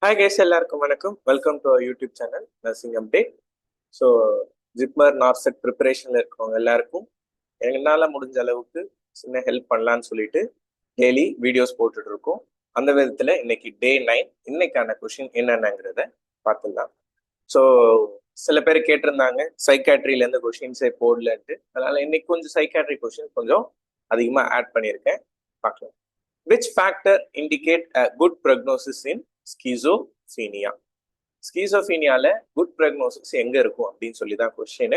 Hi guys, எல்லாருக்கும் வணக்கம். Welcome to YouTube channel nursing update. So JIPMER NORCET ப்ரிப்பரேஷனில் இருக்கவங்க எல்லாருக்கும் என்னால் முடிஞ்ச அளவுக்கு சின்ன ஹெல்ப் பண்ணலான்னு சொல்லிட்டு டெய்லி வீடியோஸ் போட்டுட்டு இருக்கோம். அந்த விதத்தில் இன்னைக்கு டே 9 இன்னைக்கான கொஷின் என்னென்னங்கிறத பார்த்துடலாம். ஸோ சில பேர் கேட்டிருந்தாங்க சைக்காட்ரிலேருந்து கொஷின்ஸே போடலன்ட்டு. அதனால இன்னைக்கு கொஞ்சம் சைக்காட்ரி கொஷின் கொஞ்சம் அதிகமாக ஆட் பண்ணியிருக்கேன். பார்க்கலாம். Which factor indicate a good prognosis in schizophrenia? ஸ்கீசோஃபீனியால குட் ப்ரக்னோசிஸ் எங்க இருக்கும் அப்படின்னு சொல்லி தான் கொஸ்டின்.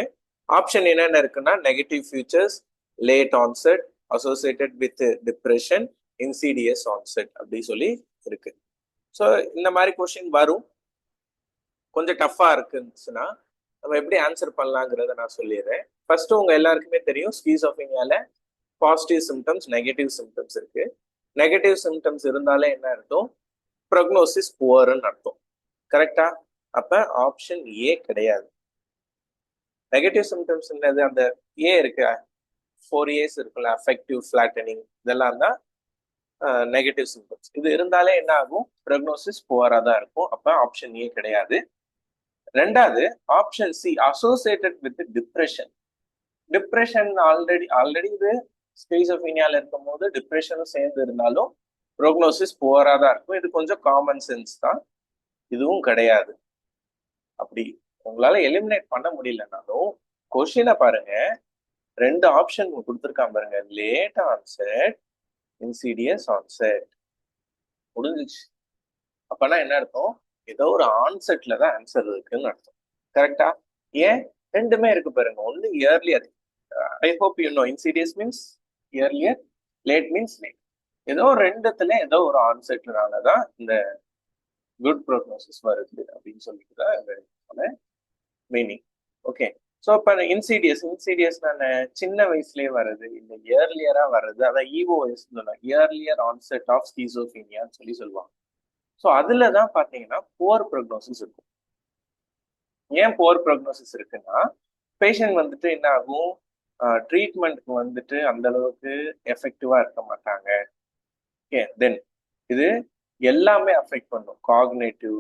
ஆப்ஷன் என்னென்ன இருக்குன்னா negative features, late onset, associated with depression, insidious onset அப்படி சொல்லி இருக்கு. ஸோ இந்த மாதிரி கொஸ்டின் வரும். கொஞ்சம் டஃபா இருக்குச்சுன்னா நம்ம எப்படி ஆன்சர் பண்ணலாங்கிறத நான் சொல்லிடுறேன். ஃபர்ஸ்ட் உங்க எல்லாருக்குமே தெரியும் ஸ்கீசோஃபீனியால பாசிட்டிவ் சிம்டம்ஸ், நெகட்டிவ் சிம்டம்ஸ் இருக்கு. நெகட்டிவ் சிம்டம்ஸ் இருந்தாலே என்ன அர்த்தம்? ப்ரக்னோசிஸ் புவர்னு அர்த்தம். கரெக்டா? அப்ப ஆப்ஷன் ஏ கிடையாது. நெகட்டிவ் சிம்டம்ஸ் என்னது? அந்த ஏ இருக்கு, 4 A's இருக்குல்ல, அஃபெக்டிவ், ஃபிளாட்டனிங், இதெல்லாம் தான் நெகட்டிவ் சிம்டம்ஸ். இது இருந்தாலே என்ன ஆகும்? ப்ரக்னோசிஸ் புவரா தான் இருக்கும். அப்ப ஆப்ஷன் ஏ கிடையாது. ரெண்டாவது option C, associated with depression. Depression already இது ஸ்கீசோஃபீனியால இருக்கும் போது டிப்ரெஷனும் சேர்ந்து இருந்தாலும் ப்ரோக்னோசிஸ் புவரா தான் இருக்கும். இது கொஞ்சம் காமன் சென்ஸ் தான். இதுவும் கிடையாது. அப்படி உங்களால எலிமினேட் பண்ண முடியலனாலும் கொஸ்டினை பாருங்க, 2 ஆப்ஷன் கொடுத்துருக்கான் பாருங்க. Late onset, Insidious onset. முடிஞ்சிச்சு. அப்பனா என்ன அர்த்தம்? ஏதோ ஒரு ஆன்செட்ல தான் ஆன்சர் இருக்குன்னு அர்த்தம். கரெக்டா? ஏன் ரெண்டுமே இருக்கு பாருங்க. ஒன்னு earlier, I hope you know, Insidious means earlier, late means late. ஏதோ ரெண்டுத்துல ஏதோ ஒரு ஆன்செட்னாலதான் இந்த குட் ப்ரோக்னோசிஸ் வருது அப்படின்னு சொல்லிட்டு தான் மீனிங். ஓகே. ஸோ இப்போ இன்சீடியஸ் நான் சின்ன வயசுலயே வருது, இந்த இயர்லியரா வருது, அதான் இஓஎஸ் இயர்லியர் ஆன்செட் ஆஃப் ஸ்கீசோஃபீனியான்னு சொல்லி சொல்லுவாங்க. ஸோ அதுல தான் பாத்தீங்கன்னா புவர் ப்ரோக்னோசிஸ் இருக்கும். ஏன் புவர் ப்ரோக்னோசிஸ் இருக்குன்னா, பேஷண்ட் வந்துட்டு என்ன ஆகும், ட்ரீட்மெண்ட்க்கு வந்துட்டு அந்த அளவுக்கு எஃபெக்டிவா இருக்க மாட்டாங்க. ஓகே. தென் இது எல்லாமே அஃபெக்ட் பண்ணும். காக்னேட்டிவ்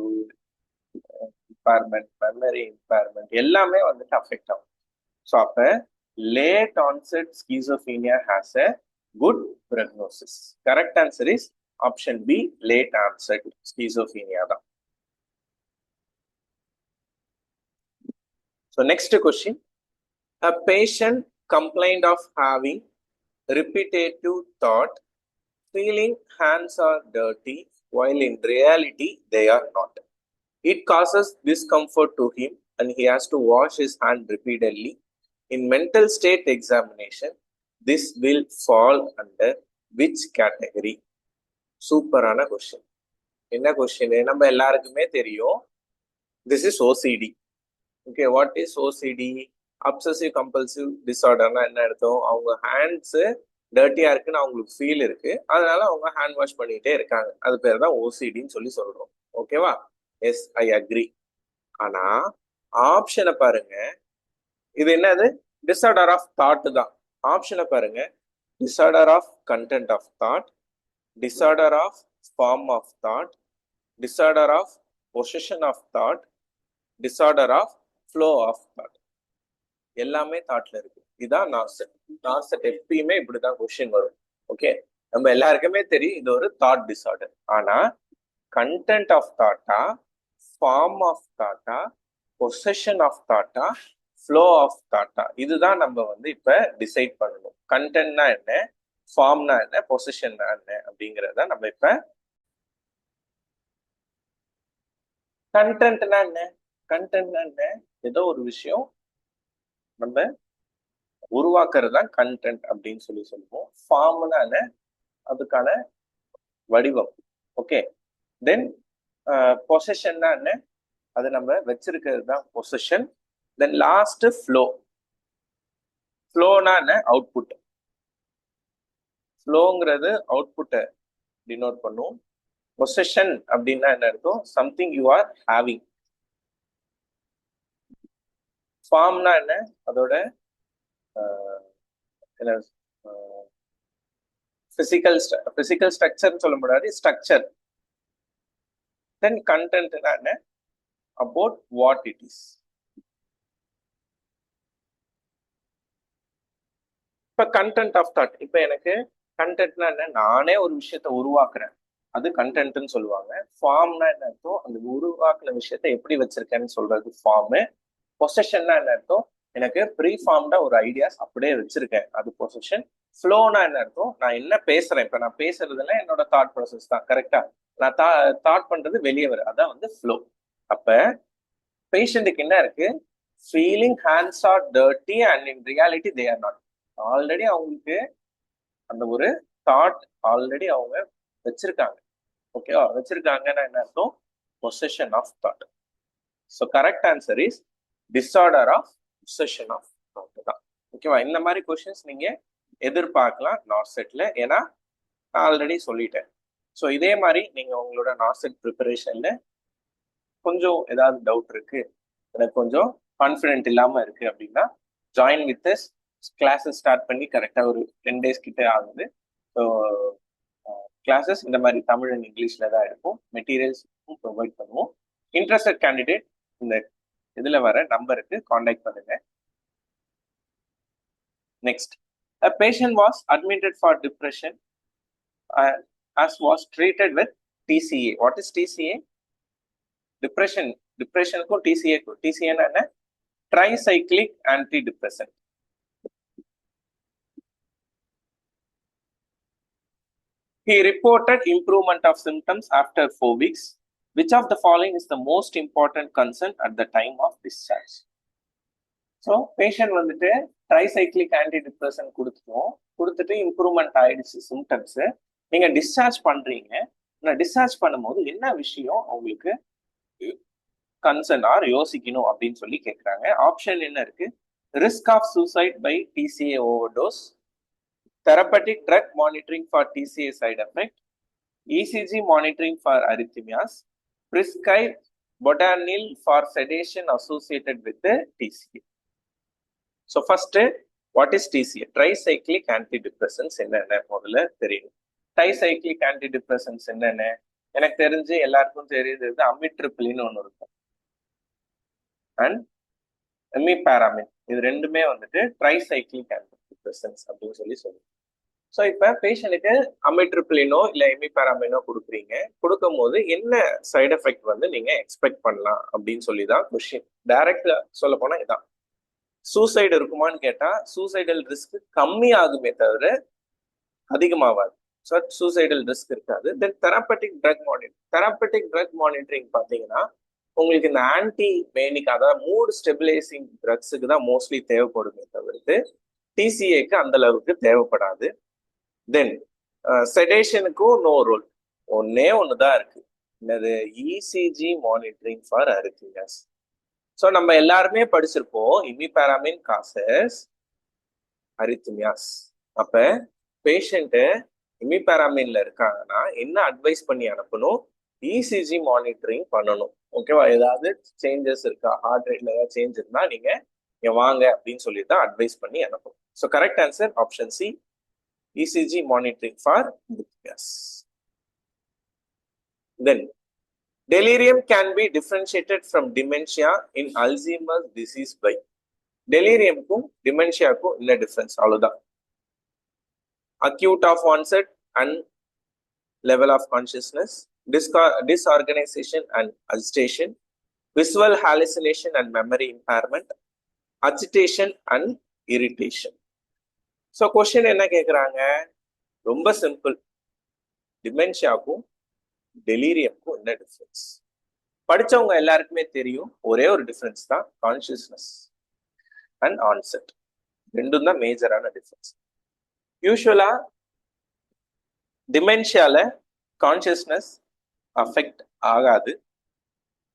இம்பேர்மெண்ட், மெமரி இம்பேர்மெண்ட் எல்லாமே வந்துட்டு அஃபெக்ட் ஆகும். ஸோ அப்ப late onset schizophrenia has a good prognosis. Correct answer is option B, late onset schizophrenia தான். So next question. A patient complained of having repetitive thought, feeling hands are dirty while in reality they are not. It causes discomfort to him and he has to wash his hand repeatedly. In mental state examination, this will fall under which category? சூப்பரான question. என்ன question? நம்ம எல்லாருக்குமே தெரியும், this is OCD. Okay, what is OCD? Obsessive compulsive டிசார்டர்னா என்ன அர்த்தம்? அவங்க hands டர்ட்டியா இருக்குன்னு அவங்களுக்கு ஃபீல் இருக்கு, அதனால அவங்க ஹேண்ட் வாஷ் பண்ணிட்டே இருக்காங்க. அது பேர் தான் ஓசிடின்னு சொல்லி சொல்றோம். ஓகேவா? Yes, I agree. ஆனா ஆப்ஷனை பாருங்க, இது என்னது? டிசார்டர் ஆஃப் தாட் தான். ஆப்ஷனை பாருங்க, disorder of content of thought, disorder of form of thought, disorder of position of thought, disorder of flow of thought. எல்லாமே தாட்ல இருக்கு. இதுதான் நார்செட் எப்பயுமே இப்படிதான் கொஸ்டின் வரும். ஓகே, நம்ம எல்லாருக்குமே தெரியும் இது ஒரு தாட் டிசார்டர். ஆனா கண்டென்ட் ஆஃப் தாட்டா, ஃபார்ம் ஆஃப் தாட்டா, பொசிஷன் ஆஃப் தாட்டா, ஃப்ளோ ஆஃப் தாட்டா, இதுதான் நம்ம வந்து இப்ப டிசைட் பண்ணணும். கண்டென்ட்னா என்ன, ஃபார்ம்னா என்ன, பொசிஷன்னா என்ன அப்படிங்கறத நம்ம இப்ப. கண்டென்ட்னா என்ன? கண்டென்ட்னா என்ன? ஏதோ ஒரு விஷயம் நம்ம உருவாக்குறது தான் கண்டென்ட் அப்படின்னு சொல்லி சொல்லுவோம். ஃபார்ம்னா என்ன? அதுக்கான வடிவம். ஓகே. தென் பொசிஷன்னா என்ன? அது நம்ம வச்சிருக்கிறது தான் பொசிஷன். Then last flow. ஃப்ளோனா என்ன? அவுட்புட். ஃப்ளோங்கிறது அவுட்புட்டை டினோட் பண்ணும். பொசிஷன் அப்படின்னா என்ன அர்த்தம்? Something you are having. ஃபார்ம்னா என்ன? அதோட பிசிக்கல் ஸ்ட்ரக்சர்னு சொல்ல முடியாது, ஸ்ட்ரக்சர். தென் கண்டென்ட் என்ன, அபவுட் வாட் இட் இஸ். இப்ப கண்டென்ட் ஆஃப் தாட், இப்ப எனக்கு கண்டென்ட்னா என்ன, நானே ஒரு விஷயத்த உருவாக்குறேன், அது கண்டென்ட்னு சொல்லுவாங்க. ஃபார்ம்னா என்ன அர்த்தம், அந்த உருவாக்குன விஷயத்த எப்படி வச்சிருக்கேன்னு சொல்றது ஃபார்மு. பொசஷன்னா என்ன அர்த்தம், எனக்கு ப்ரீ ஃபார்ம்டா ஒரு ஐடியாஸ் அப்படியே வச்சிருக்கேன், அது பொசஷன். ஃப்ளோனா என்ன அர்த்தம், நான் என்ன பேசுறேன், இப்ப நான் பேசுறதுல என்னோட தாட் ப்ராசஸ் தான், கரெக்டா, நான் தாட் பண்றது வெளியே வரும், அதான் வந்து ஃப்ளோ. அப்ப பேஷண்ட்டுக்கு என்ன இருக்கு, feeling hands R dirty and in reality they are not. Already அவங்களுக்கு அந்த ஒரு தாட் ஆல்ரெடி அவங்க வச்சிருக்காங்க. ஓகேவா, வச்சிருக்காங்கன்னா என்ன அர்த்தம், possession of thought. So correct answer is disorder of possession of thought தான். ஓகேவா, இந்த மாதிரி கொஸ்டின்ஸ் நீங்க எதிர்பார்க்கலாம் நார்செட்ல, ஏன்னா நான் ஆல்ரெடி சொல்லிட்டேன். ஸோ இதே மாதிரி நீங்க உங்களோட நார்செட் ப்ரிப்பரேஷன்ல கொஞ்சம் ஏதாவது டவுட் இருக்கு, எனக்கு கொஞ்சம் கான்ஃபிடென்ட் இல்லாம இருக்கு அப்படின்னா join with us. Classes start பண்ணி கரெக்டாக ஒரு 10 days கிட்ட ஆகுது. ஸோ கிளாஸஸ் இந்த மாதிரி தமிழ் அண்ட் இங்கிலீஷ்ல தான் இருக்கும், மெட்டீரியல்ஸ் ப்ரொவைட் பண்ணுவோம். இன்ட்ரெஸ்டட் கேண்டிடேட் இந்த இதுல வர நம்பருக்கு காண்டாக்ட் பண்ணுங்க. Next, a patient was admitted for depression as was treated with TCA. What is TCA? டிப்ரெஷனுக்கும் TCA-க்கும், TCA என்ன, tricyclic ஆன்டிடிப்ரெசன்ட். He reported improvement of symptoms after 4 weeks. Which of the following is the most important concern at the time of discharge? So patient வந்துட்டு tricyclic ஆன்டிடிப்ரெசன்ட் கொடுத்துட்டு improvement ஆயிடுச்சு symptoms. நீங்க discharge பண்றீங்க, discharge பண்ணும்போது என்ன விஷயம் உங்களுக்கு கன்சர்ன் ஆர் யோசிக்கணும் அப்படின்னு சொல்லி கேட்குறாங்க. ஆப்ஷன் என்ன இருக்கு, risk of suicide by TCA overdose, therapeutic drug monitoring for TCA side effect, ECG monitoring for arrhythmias, prescribed Botanil for sedation associated with the TCA. So first, what is TCA? Tricyclic antidepressants என்னென்ன முதல்ல தெரியும். Tricyclic antidepressants என்னென்ன, எனக்கு தெரிஞ்சு எல்லாருக்கும் தெரியுது அமிட்ரிப்ளின்னு ஒன்று இருக்கும் அண்ட் எமிபாராமின். இது ரெண்டுமே வந்துட்டு ட்ரைசைக்ளிக் ஆன்டிடிப்ரெசன்ட்ஸ் அப்படின்னு சொல்லி சொல்லுவோம். ஸோ இப்போ பேஷண்ட்டுக்கு அமிட்ரிப்ளினோ இல்லை எமிபாராமினோ கொடுக்கும் போது என்ன சைடு எஃபெக்ட் வந்து நீங்க எக்ஸ்பெக்ட் பண்ணலாம் அப்படின்னு சொல்லி தான் கொஸ்டின். டைரக்டா சொல்ல போனா இதான், சூசைடு இருக்குமான்னு கேட்டா சூசைடல் ரிஸ்க் கம்மி ஆகுமே தவிர அதிகமாகாது. ஸோ சூசைடல் ரிஸ்க் இருக்காது. தென் தெரப்பட்டிக் ட்ரக் மானிட்டரிங் பார்த்தீங்கன்னா உங்களுக்கு இந்த ஆன்டி மேனிக், அதாவது மூட் ஸ்டெபிலைசிங் ட்ரக்ஸுக்கு தான் மோஸ்ட்லி தேவைப்படுமே தவிர்த்து TCA-க்கு அந்த அளவுக்கு தேவைப்படாது. தென் செடேஷனுக்கும் நோ ரோல், ஒன்னே ஒண்ணுதான் இருக்கு, என்னது, ECG monitoring for arrhythmias. So நம்ம எல்லாருமே படிச்சிருப்போம் இமிபாராமின் காசஸ் அரித்மியாஸ். அப்ப பேஷண்ட் இமிபாராமின்ல இருக்காங்கன்னா என்ன அட்வைஸ் பண்ணி அனுப்பணும், ECG மானிட்டரிங் பண்ணணும். ஓகேவா, ஏதாவது சேஞ்சஸ் இருக்கா, ஹார்ட் ரேட்ல ஏதாவது சேஞ்ச் இருந்தா நீங்க வாங்க அப்படின்னு சொல்லி தான் அட்வைஸ் பண்ணி அனுப்பணும். So correct answer option C, ECG monitoring for arrhythmias. Then delirium can be differentiated from dementia in Alzheimer's disease by. delirium-க்கும் dementia-க்கும் என்ன டிஃபரன்ஸ், அவ்வளவுதான். acute of onset and level of consciousness, disorganization and agitation, visual hallucination and memory impairment, agitation and irritation. So question என்ன கேட்குறாங்க, ரொம்ப simple, டிமென்ஷியாவுக்கும் டெலீரியம்க்கும் என்ன difference. படிச்சவங்க எல்லாருக்குமே தெரியும், ஒரே ஒரு டிஃபரன்ஸ் தான், கான்சியஸ்னஸ் அண்ட் ஆன்செட், ரெண்டும் தான் மேஜரான டிஃபரன்ஸ். யூஸ்வலா டிமென்ஷியால கான்சியஸ்னஸ் அஃபெக்ட் ஆகாது,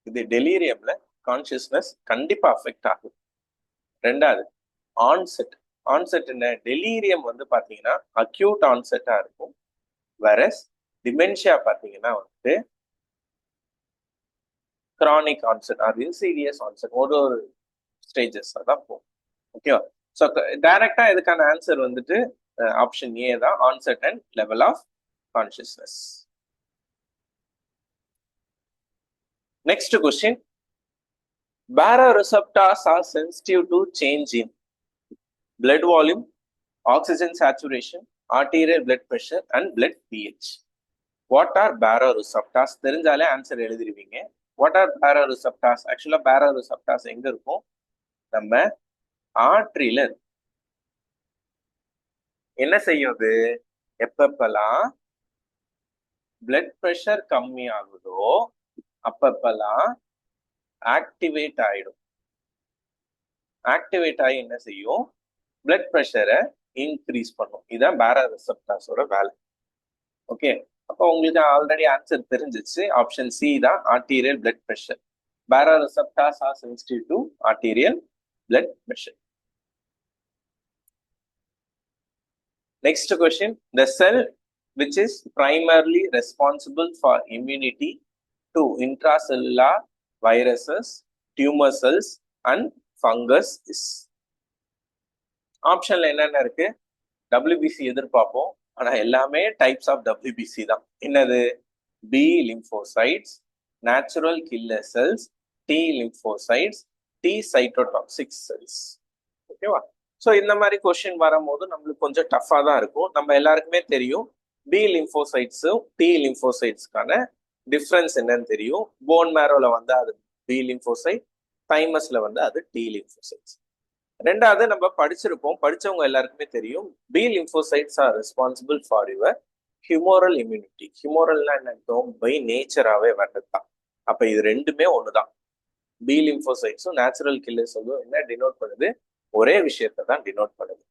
இது டெலீரியம்ல கான்சியஸ்னஸ் கண்டிப்பா அஃபெக்ட் ஆகும். ரெண்டாவது ஆன்செட். என்ன, டெலீரியம் வந்து பாத்தீங்கன்னா அக்யூட் ஆன்செட்டா இருக்கும், வேறஸ் டிமென்ஷியா பாத்தீங்கன்னா வந்து chronic onset or insidious onset, ஒரு ஸ்டேஜஸ் தான் போகும். ஓகேவா, ஸோ டைரக்டா இதுக்கான ஆன்சர் வந்துட்டு ஆப்ஷன் A தான், onset and level of consciousness. Next question. Baroreceptors are sensitive to change in blood volume, oxygen saturation, arterial blood pressure, and blood pH. What are baroreceptors? தெரிஞ்சாலே answer எழுதிருவீங்க. What are baroreceptors? ஆக்சுவலா baroreceptors எங்க இருக்கும்? நம்ம ஆர்டரியில என்ன செய்யும்? அது எப்பப்பெல்லாம் பிளட் ப்ரெஷர் கம்மி ஆகுதோ அப்பப்பெல்லாம் ஆக்டிவேட் ஆயிடும். ஆக்டிவேட் ஆகி என்ன செய்யும்? பிளட் ப்ரெஷரை இன்க்ரீஸ் பண்ணும். இதுதான் baroreceptors-ஓட வேலை. ஓகே, அப்போ உங்களுக்கு ஆல்ரெடி ஆன்சர் தெரிஞ்சிச்சு. ஆப்ஷன் சி தான் arterial blood pressure. Baroreceptors are sensitive to arterial blood pressure. Next question. The cell which is primarily responsible for immunity to intracellular viruses, tumor cells and fungus is. ஆப்ஷன்ல என்னென்ன இருக்கு? WBC எதிர்பார்ப்போம், ஆனா எல்லாமே types of WBC தான். என்னது? B lymphocytes, natural killer cells, T lymphocytes, T cytotoxic cells. ஓகேவா? So இந்த மாதிரி கொஸ்டின் வரும்போது நம்மளுக்கு கொஞ்சம் டஃப்பாக தான் இருக்கும். நம்ம எல்லாருக்குமே தெரியும் பி லிம்போசைட்ஸும் டி லிம்போசைட்ஸ்க்கான டிஃப்ரென்ஸ் என்னன்னு தெரியும். போன் மேரோல வந்து அது பி லிம்போசைட், தைமஸ்ல வந்து அது டி லிம்போசைட்ஸ். ரெண்டாவது நம்ம படிச்சிருப்போம், படிச்சவங்க எல்லாருக்குமே தெரியும் B lymphocytes are responsible for your humoral immunity. ஹியூமோரல்னா என்ன அர்த்தம்? பை நேச்சராகவே வர்றதுதான். அப்போ இது ரெண்டுமே ஒண்ணுதான். பி லிம்போசைட்ஸும் நேச்சுரல் கில்லர்ஸும் என்ன டினோட் பண்ணுது? ஒரே விஷயத்தை தான் டினோட் பண்ணுது.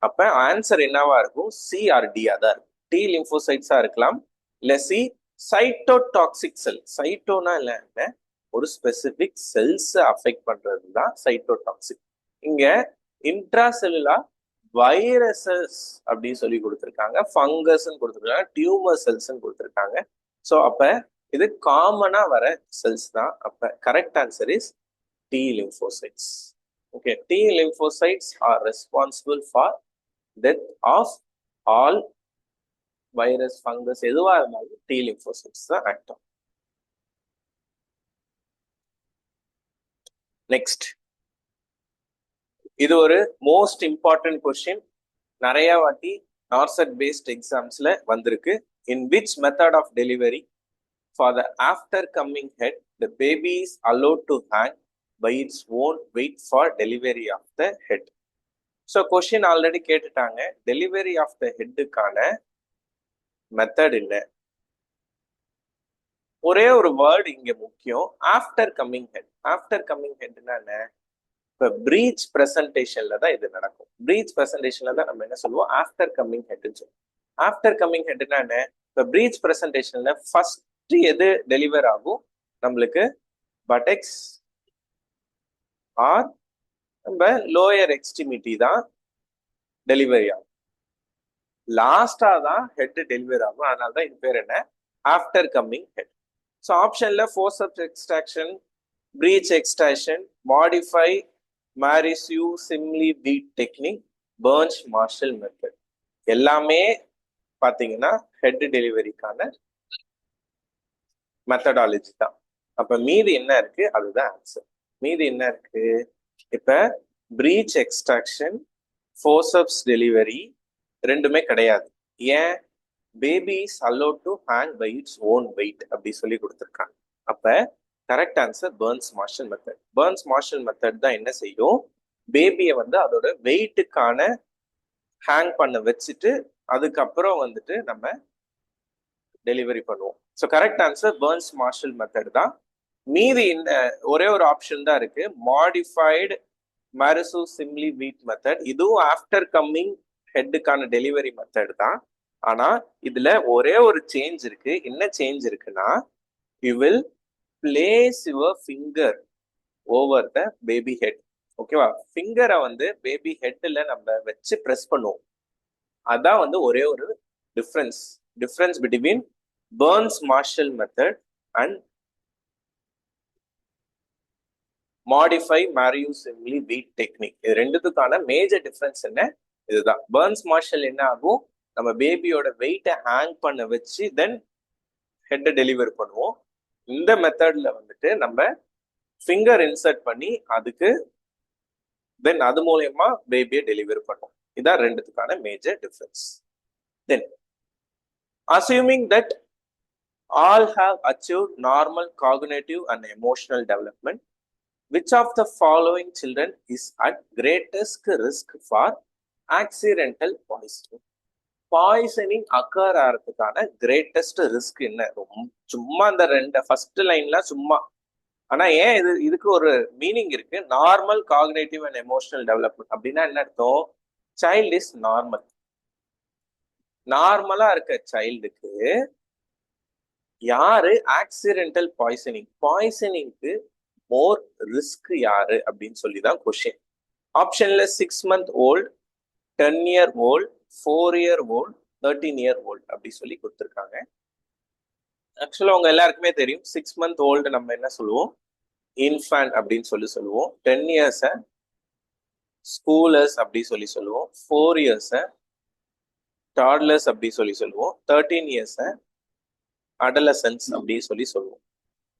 அப்ப ஆன்சர் என்னவா இருக்கும்? சி ஆர் டியா தான் இருக்கும். டி லிம்போசைட்ஸா இருக்கலாம், இல்ல சி சைட்டோடாக்சிக் செல். சைட்டோனா இல்ல, ஒரு ஸ்பெசிபிக் செல்ஸ் அஃபெக்ட் பண்றது தான் சைட்டோடாக்சிக். இங்க இன்ட்ராசெல்லுலா வைரசஸ் அப்படின்னு சொல்லி கொடுத்துருக்காங்க, ஃபங்கஸ் கொடுத்துருக்காங்க, டியூமர் செல்ஸ் கொடுத்துருக்காங்க. ஸோ அப்ப இது காமனா வர செல்ஸ் தான். அப்ப correct answer is T lymphocytes. Okay, T lymphocytes are responsible for death of all virus, fungus, எதுவா இருந்தாலும் T lymphocytes தான் ஆக்டிவ். நெக்ஸ்ட், இது ஒரு மோஸ்ட் இம்பார்ட்டன்ட் கொஸ்டின். நிறைய வாட்டி நார்செட் பேஸ்ட் எக்ஸாம்ஸ்ல வந்திருக்கு. In which method of delivery for the after coming head the baby is allowed to hang by its own weight for delivery of the head. So question already கேட்டுட்டாங்க, delivery of the headக்கான method என்ன? ஒரே ஒரு word இங்க முக்கியம், after coming head. After coming ஹெட்னா என்ன? இப்போ பிரீச் பிரசன்டேஷன்ல தான் இது நடக்கும். பிரீச் பிரசன்டேஷன்ல தான் நம்ம என்ன சொல்லுவோம்? ஆஃப்டர் கம்மிங் ஹெட்னு சொல்லுவோம். ஆஃப்டர் கம்மிங் ஹெட்னா என்ன? இப்போ பிரீச் பிரசன்டேஷன்ல ஃபர்ஸ்ட் எது டெலிவர் ஆகும்? நம்மளுக்கு பட்டெக்ஸ் ஆர் நம்ம லோயர் எக்ஸ்ட்ரிமிட்டி தான் டெலிவரி ஆகும். லாஸ்டா தான் ஹெட் டெலிவரி ஆகும். அதனால தான் இது பேர் என்ன? After coming head. ஸோ ஆப்ஷன்ல forceps extraction, breech extraction, modify Mauriceau Smellie Veit technique, Burns Marshall method எல்லாமே பார்த்தீங்கன்னா ஹெட் டெலிவரிக்கான மெத்தடாலஜி தான். அப்ப மீதி என்ன இருக்கு? அதுதான் ஆன்சர். மீதி என்ன இருக்கு? இப்ப பிரீச் எக்ஸ்ட்ராக்ஷன், ஃபோர்சப்ஸ் டெலிவரி ரெண்டுமே கிடையாது. ஏன்? Baby is allowed to hang by its own weight அப்படி சொல்லி கொடுத்துருக்காங்க. அப்ப correct answer Burns Marshall method. Burns Marshall method தான் என்ன செய்யும்? பேபியை வந்து அதோட வெயிட்டுக்கான ஹேங் பண்ண வச்சுட்டு அதுக்கப்புறம் வந்துட்டு நம்ம டெலிவரி பண்ணுவோம். So correct answer Burns Marshall method தான். மீதி இந்த ஒரே ஒரு ஆப்ஷன் தான் இருக்கு, modified Mauriceau Smellie Veit method. இதுவும் ஆஃப்டர் கம்மிங் ஹெட்டுக்கான டெலிவரி மெத்தட் தான். ஆனா இதுல ஒரே ஒரு சேஞ்ச் இருக்கு. என்ன சேஞ்ச் இருக்குன்னா, you will place your finger over the baby head. ஓகேவா? ஃபிங்கரை வந்து பேபி ஹெட்ல நம்ம வச்சு ப்ரெஸ் பண்ணுவோம். அதான் வந்து ஒரே ஒரு difference between Burns Marshall method and modify Mauriceau Smellie Veit technique. இது ரெண்டுத்துக்கான மேஜர் டிஃபரன்ஸ் என்ன? இதுதான். பர்ன்ஸ் மார்ஷல் என்ன ஆகும்? நம்ம பேபியோட வெயிட்டை ஹேங் பண்ண வச்சு தென் ஹெட்டை டெலிவர் பண்ணுவோம். இந்த மெத்தட்ல வந்துட்டு நம்ம ஃபிங்கர் இன்சர்ட் பண்ணி அதுக்கு தென் அது மூலயமா பேபியை டெலிவரி பண்ணும். இதான் ரெண்டுத்துக்கான major difference. Then assuming that all have achieved normal cognitive and emotional development, which of the following children is at greatest risk for accidental poisoning? Poisoning occur ஆகிறதுக்கான கிரேட்டஸ்ட் ரிஸ்க் என்ன? சும்மா அந்த ரெண்டு ஃபர்ஸ்ட் லைன்ல சும்மா, ஆனா ஏன் இதுக்கு ஒரு மீனிங் இருக்கு. Normal cognitive and emotional development அப்படின்னா என்ன அர்த்தம்? Child is normal. நார்மலா இருக்க சைல்டுக்கு யாரு ஆக்சிடென்டல் பாய்சனிங்க்கு மோர் ரிஸ்க் யாரு அப்படின்னு சொல்லிதான் கொஸ்டின். ஆப்ஷன்ல 6 month old, 10 year old, 4 year old, 13 year old அப்படி சொல்லி கொடுத்துருக்காங்க. ஆக்சுவலா உங்க எல்லாருக்குமே தெரியும் 6 month old நம்ம என்ன சொல்லுவோம்? இன்ஃபேண்ட் அப்படின்னு சொல்லுவோம். 10 years ஸ்கூலர்ஸ் அப்படி சொல்லுவோம். 4 years டாட்லர்ஸ் அப்படி சொல்லுவோம். 13 years அடலசன்ஸ் அப்படின்னு சொல்லுவோம்.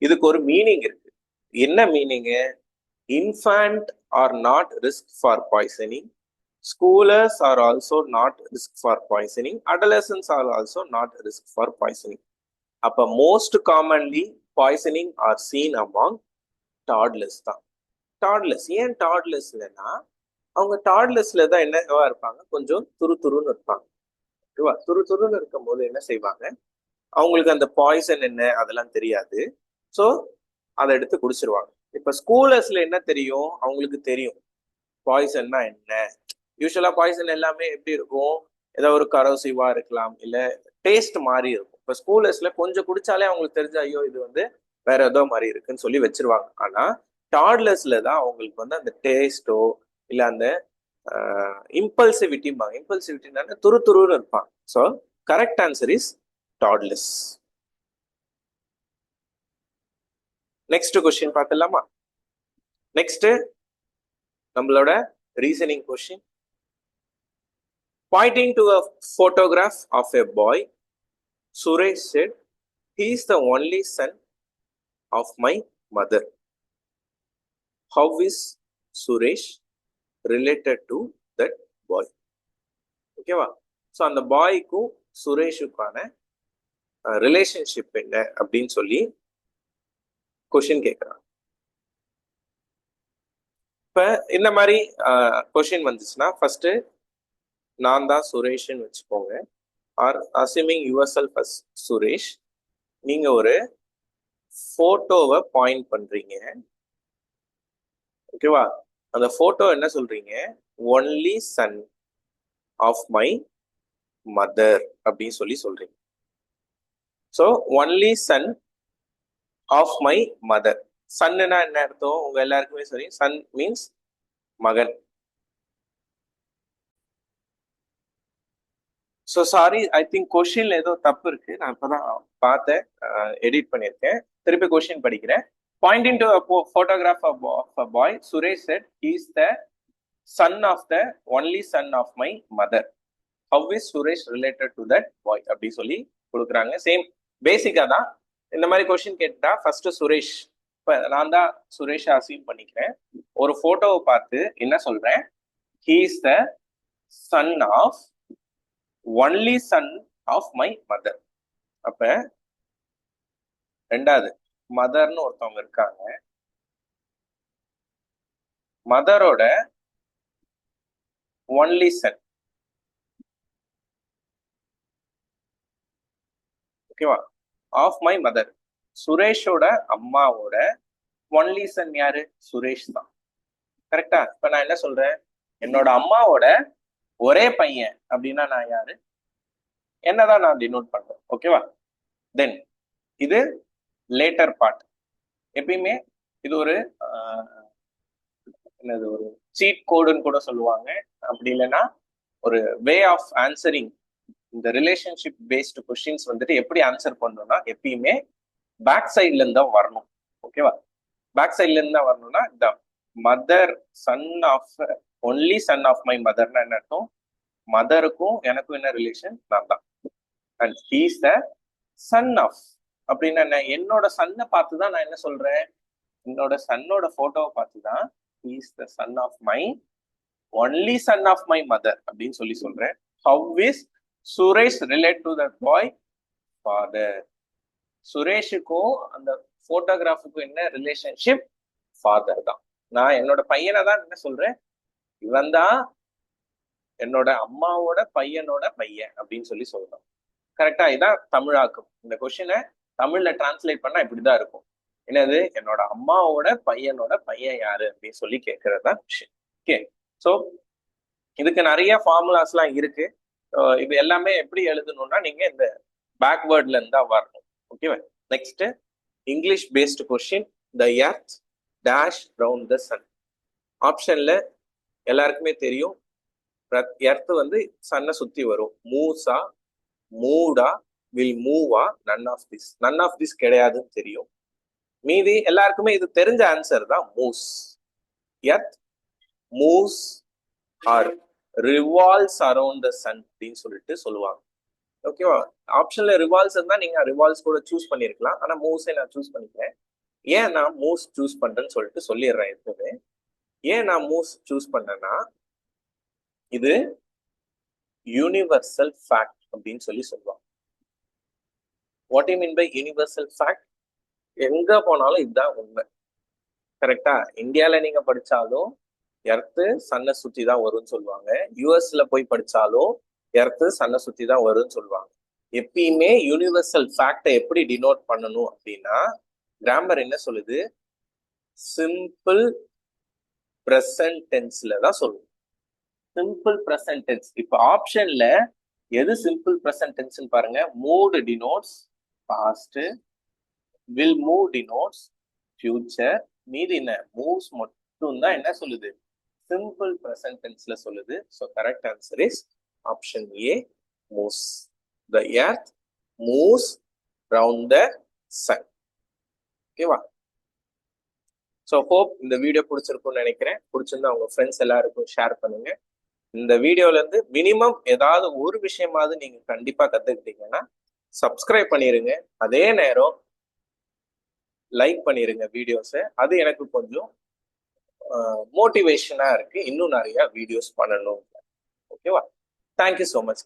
இதுக்கு ஒரு மீனிங் இருக்கு. என்ன meaning? Infant are not risk for poisoning, schoolers are also not risk for poisoning, adolescence are also not risk for poisoning. அப்ப most commonly poisoning are seen among toddlers தான். Toddlers ஏன் toddlers இல்லைன்னா அவங்க டாட்லர்ஸ்ல தான் என்னவா இருப்பாங்க? கொஞ்சம் துருன்னு இருப்பாங்க. துருன்னு இருக்கும் போது என்ன செய்வாங்க? அவங்களுக்கு அந்த பாய்சன் என்ன அதெல்லாம் தெரியாது. ஸோ அதை எடுத்து குடிச்சிருவாங்க. இப்ப ஸ்கூலர்ஸ்ல என்ன தெரியும்? அவங்களுக்கு தெரியும் பாய்சன்னா என்ன. யூஸ்வலா பாய்சன் எல்லாமே எப்படி இருக்கும்? ஏதோ ஒரு கரோசிவா இருக்கலாம், இல்ல டேஸ்ட் மாதிரி இருக்கும். இப்ப ஸ்கூலர்ஸ்ல கொஞ்சம் குடிச்சாலே அவங்களுக்கு தெரிஞ்ச ஐயோ இது வேற ஏதோ மாதிரி இருக்குன்னு சொல்லி வச்சிருவாங்க. ஆனா டாட்லர்ஸ்ல தான் அவங்களுக்கு அந்த டேஸ்டோ இல்ல அந்த இம்பல்சிவிட்டினால துருன்னு இருப்பாங்க. So correct answer is toddlers. Next question பார்த்துலாமா? நெக்ஸ்ட் நம்மளோட reasoning question. Pointing to a photograph of a boy, Suresh said, "He is the only son of my mother. How is Suresh related to that boy?" ஓகேவா? So அந்த பாய்க்கும் சுரேஷுக்கான relationship என்ன அப்படின்னு சொல்லி question கேட்குறாங்க. இப்ப இந்த மாதிரி கொஸ்டின் வந்துச்சுன்னா ஃபர்ஸ்ட் நான் தான் சுரேஷ்ன்னு வச்சுக்கோங்க. Are assuming yourself as Suresh. நீங்க ஒரு போட்டோவை பாயிண்ட் பண்றீங்க. ஓகேவா? அந்த போட்டோ என்ன சொல்றீங்க? Only son of my mother அப்படின்னு சொல்றீங்க. So only son of my mother. சன்னுனா என்ன அர்த்தம்? உங்க எல்லாருக்குமே சரி, சன் மீன்ஸ் மகன். ஸோ சாரி, ஐ திங்க் கொஸ்டின்ல ஏதோ தப்பு இருக்கு. நான் இப்பதான் பார்த்தேன், எடிட் பண்ணியிருக்கேன். திருப்பி கொஸ்டின் படிக்கிறேன். Pointing to a photograph of a boy, Suresh said, "He is the son of the only son of my mother. How is Suresh related to that boy?" அப்படி சொல்லி கொடுக்குறாங்க. சேம் பேசிக்கா தான். இந்த மாதிரி கொஸ்டின் கேட்டா ஃபர்ஸ்ட் சுரேஷ், இப்ப நான் தான் சுரேஷ் அசீவ் பண்ணிக்கிறேன். ஒரு போட்டோவை பார்த்து என்ன சொல்றேன்? He is the son of only son of my mother. அப்ப ரெண்டாவது மதர்னு ஒருத்தவங்க இருக்காங்க. மதரோட ஒன்லி சன். ஓகேவா? Of my mother. சுரேஷோட அம்மாவோட ஒன்லி சன் யாரு? சுரேஷ் தான். கரெக்டா? இப்ப நான் என்ன சொல்றேன்? என்னோட அம்மாவோட ஒரே பையன் அப்படின்னா நான் யாரு? என்னதான் நான் டினோட் பண்றேன். ஓகேவா? தென் இது லேட்டர் பார்ட். எப்பயுமே இது ஒரு என்னது, ஒரு சீட் கோடுன்னு கூட சொல்லுவாங்க. அப்படி இல்லைன்னா ஒரு வே ஆஃப் ஆன்சரிங். இந்த ரிலேஷன்ஷிப் பேஸ்டு கொஸ்டின்ஸ் வந்துட்டு எப்படி ஆன்சர் பண்ணணும்னா எப்பயுமே பேக் சைட்ல இருந்து தான் வரணும். ஓகேவா? பேக் சைட்ல இருந்து தான் வரணும்னா இந்த mother son of only son of my மதர்னா என்ன அர்த்தம்? மதருக்கும் எனக்கும் என்ன ரிலேஷன்? நான் தான். And he is the son of அப்படின்னா என்ன? என்னோட சன்னை பார்த்து தான் நான் என்ன சொல்றேன்? என்னோட சன்னோட போட்டோவை பார்த்து தான் is the son of my only son of my mother அப்படின்னு சொல்லி சொல்றேன். How is Suresh relate to the boy father? சுரேஷுக்கும் அந்த போட்டோகிராஃபுக்கும் என்ன ரிலேஷன்ஷிப்? ஃபாதர் தான். நான் என்னோட பையனை தான் என்ன சொல்றேன்? இவன் தான் என்னோட அம்மாவோட பையனோட பையன் அப்படின்னு சொல்லி சொல்றோம். கரெக்டா? இதான் தமிழாக்கும். இந்த கொஸ்டினை தமிழ்ல டிரான்ஸ்லேட் பண்ணா இப்படிதான் இருக்கும். என்னது? என்னோட அம்மாவோட பையனோட பையன் யாரு அப்படின்னு சொல்லி கேட்கறது தான் கொஸ்டின். ஓகே, ஸோ இதுக்கு நிறைய ஃபார்முலாஸ் எல்லாம் இருக்கு. இது எல்லாமே எப்படி எழுதணும்னா நீங்க இந்த பேக்வேர்ட்ல இருந்தா வரணும். ஓகேவா? Next English based question. The earth dash round the sun. ஆப்ஷன்ல எல்லாருக்குமே தெரியும், எர்த் வந்து சன்னை சுத்தி வரும். மூஸா, மூடா, வில் மூவா, none of this. None of this கிடையாதுன்னு தெரியும். மீதி எல்லாருக்குமே இது தெரிஞ்ச ஆன்சர் தான் moves. Earth moves or revolves around the sun அப்படின்னு சொல்லிட்டு சொல்லுவாங்க. ஓகேவா? ஆப்ஷன்ல ரிவால்வ்ஸ் இருந்தா நீங்க ரிவால்வ்ஸ் கூட சூஸ் பண்ணிருக்கலாம். ஆனா மூவ்ஸே நான் சூஸ் பண்ணிக்கிறேன். ஏன் நான் மூவ்ஸ் சூஸ் பண்றேன்னு சொல்லிட்டு சொல்லிடுறேன் எப்பவுமே. ஏன் நான் மூவ்ஸ் சூஸ் பண்ணேன்னா, இது யூனிவர்சல் ஃபேக்ட் அப்படின்னு சொல்லி சொல்லுவாங்க. What you mean by universal fact? எங்க போனாலும் இதுதான் உண்மை. கரெக்டா? இந்தியால நீங்க படிச்சாலும் எர்த்து சன்னை சுத்தி தான் வரும்னு சொல்லுவாங்க. யூஎஸ்ல போய் படிச்சாலும் எர்த்து சன்னை சுத்தி தான் வரும்னு சொல்லுவாங்க. எப்பயுமே யூனிவர்சல் ஃபேக்டை எப்படி டினோட் பண்ணணும் அப்படின்னா, கிராமர் என்ன சொல்லுது? சிம்பிள் பிரசன்ட் டென்ஸ்ல தான் சொல்லுவோம். Simple present tense. இப்ப ஆப்ஷன்ல எது சிம்பிள் பிரசன்ட் டென்ஸ் பாருங்க. Moved denotes past, will move denotes future. மீதி என்ன? மூவ்ஸ் மட்டும் தான் என்ன சொல்லுது? சிம்பிள் பிரசன்ட் டென்ஸ்ல சொல்லுது. So correct answer is option A, moves. The earth moves round the sun. ஓகேவா? ஸோ ஹோப் இந்த வீடியோ பிடிச்சிருக்கும்னு நினைக்கிறேன். பிடிச்சிருந்தா உங்க ஃப்ரெண்ட்ஸ் எல்லாருக்கும் ஷேர் பண்ணுங்க. இந்த வீடியோல இருந்து மினிமம் ஏதாவது ஒரு விஷயமாவது நீங்க கண்டிப்பா கத்துக்கிட்டீங்கன்னா சப்ஸ்கிரைப் பண்ணிருங்க. அதே நேரம் லைக் பண்ணிருங்க வீடியோஸை. அது எனக்கு கொஞ்சம் மோட்டிவேஷனா இருக்கு, இன்னும் நிறைய வீடியோஸ் பண்ணணும். ஓகேவா? Thank you so much.